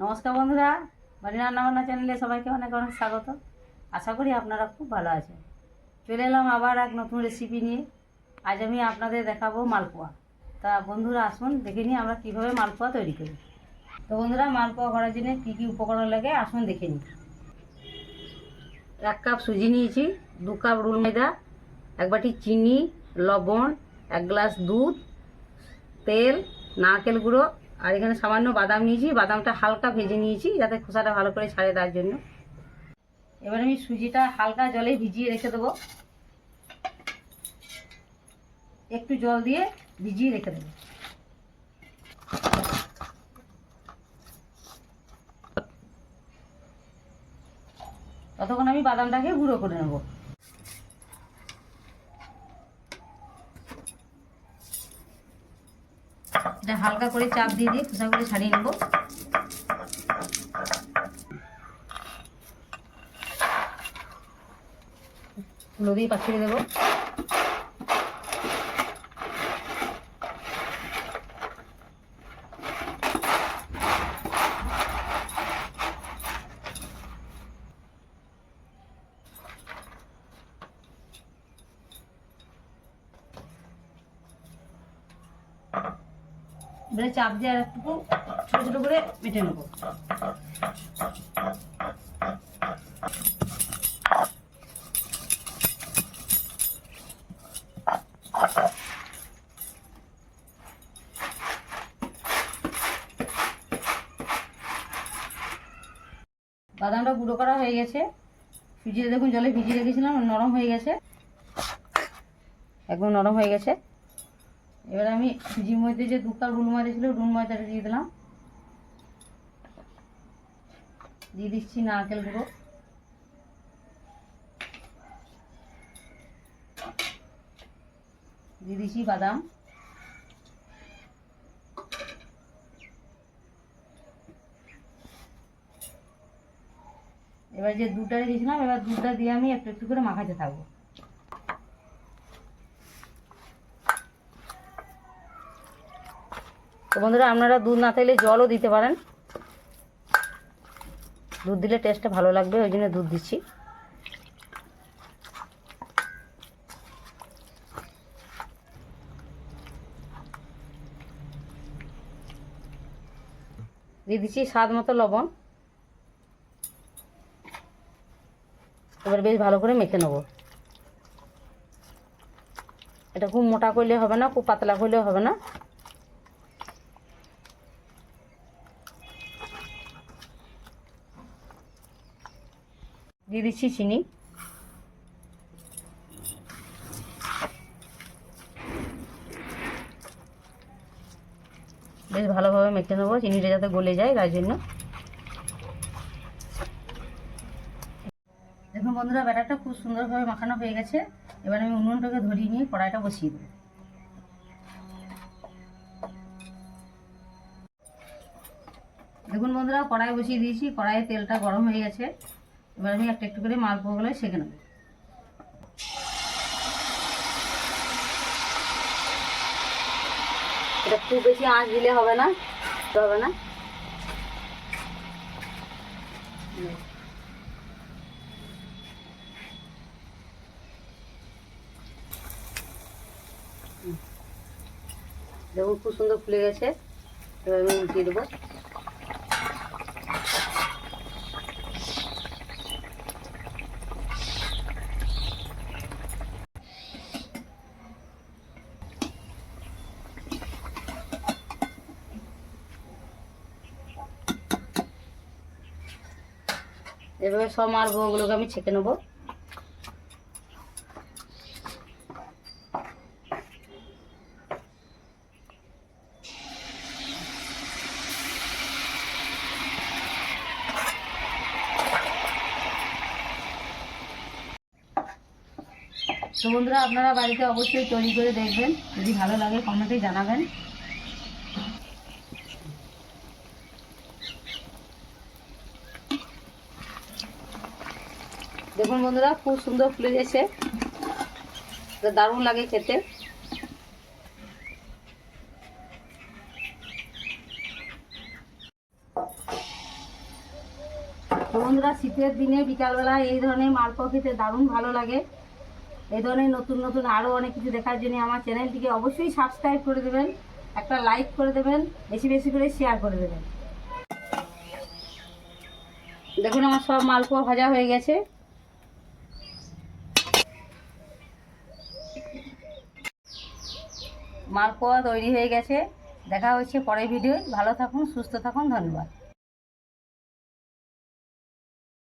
নমস্কার বন্ধুরা, বাড়ি রান্নাবান্না চ্যানেলে সবাইকে অনেক অনেক স্বাগত। আশা করি আপনারা খুব ভালো আছেন। চলে এলাম আবার এক নতুন রেসিপি নিয়ে। আজ আমি আপনাদের দেখাবো মালপোয়া। তা বন্ধুরা আসুন দেখে নিই আমরা কীভাবে মালপোয়া তৈরি করি। তো বন্ধুরা, মালপোয়া করার জন্য কী কী উপকরণ লাগে আসুন দেখে নিই। 1 কাপ সুজি নিয়েছি, 2 কাপ রুল ময়দা, 1 বাটি চিনি, লবণ, 1 গ্লাস দুধ, তেল, নারকেল গুঁড়ো, আর এখানে সামান্য বাদাম নিয়েছি। বাদামটা হালকা ভেজে নিয়েছি যাতে খোসাটা ভালো করে ছাড়ে তার জন্য। এবার আমি সুজিটা হালকা জলে ভিজিয়ে রেখে দেবো, একটু জল দিয়ে ভিজিয়ে রেখে দেবো। ততক্ষণ আমি বাদামটাকে গুঁড়ো করে নেব। এটা হালকা করে চাপ দিয়ে দিয়ে খোসাগুলো ছাড়িয়ে নেব। তুলো দিয়ে পাঠিয়ে দেবো। এবারে চাপ দিয়ে আর একটু ছোটো ছোটো করে মেটে নেবো। বাদামটা গুঁড়ো করা হয়ে গেছে। সুজিটা দেখুন জলে ভিজিয়ে রেখেছিলাম, নরম হয়ে গেছে, একদম নরম হয়ে গেছে। এবার আমি সুজির মধ্যে যে 2 কাপ রুল ময়দা ছিল, রুল ময়দাটা দিয়ে দিলাম। দিয়ে দিচ্ছি নারকেল গুঁড়ো, দিয়ে দিচ্ছি বাদাম, এবার যে দুধটা দিয়েছিলাম, এবার দুধটা দিয়ে আমি একটু একটু করে মাখাতে থাকবো। তো বন্ধুরা, আপনারা দুধ না থাকলে জলও দিতে পারেন, দুধ দিলে টেস্টটা ভালো লাগবে, ওই জন্য দুধ দিচ্ছি। দিয়ে দিচ্ছি স্বাদ মতো লবণ। এবার বেশ ভালো করে মেখে নেব। এটা খুব মোটা করলে হবে না, খুব পাতলা করলেও হবে না। দিয়ে দিচ্ছি চিনি। বেশ ভালোভাবে মেখে নেবো, চিনিটা যাতে গলে যায় তার জন্য। দেখুন বন্ধুরা, ব্যাটারটা খুব সুন্দরভাবে মাখানো হয়ে গেছে। এবার আমি উনুনটাকে ধরিয়ে নিয়ে কড়াইটা বসিয়ে দেবো। দেখুন বন্ধুরা, কড়াই বসিয়ে দিয়েছি, কড়াইয়ে তেলটা গরম হয়ে গেছে। এবার আমি একটা একটু করে মালপোয়াগুলো সেঁকে নেব। এটা খুব বেশি আঁচ দিলে হবে না, হবে না। দেখুন খুব সুন্দর ফুলে গেছে। এবার আমি উল্টিয়ে দেবো। এভাবে সব মালপোয়াগুলোকে আমি ছেঁকে নেবো। তো বন্ধুরা, আপনারা বাড়িতে অবশ্যই তৈরি করে দেখবেন, যদি ভালো লাগে কমেন্টে জানাবেন। দেখুন বন্ধুরা, খুব সুন্দর ফুলে গেছে, দারুণ লাগে খেতে। তো বন্ধুরা, শীতের দিনে বিকালবেলা এই ধরনের মালপোয়া খেতে দারুণ ভালো লাগে। এই ধরনের নতুন নতুন আরও অনেক কিছু দেখার জন্য আমার চ্যানেলটিকে অবশ্যই সাবস্ক্রাইব করে দেবেন, একটা লাইক করে দেবেন, বেশি বেশি করে শেয়ার করে দেবেন। দেখুন আমার সব মালপোয়া ভাজা হয়ে গেছে। মালপোয়া তৈরি হয়ে গেছে। দেখা হচ্ছে পরের ভিডিও। ভালো থাকুন, সুস্থ থাকুন, ধন্যবাদ।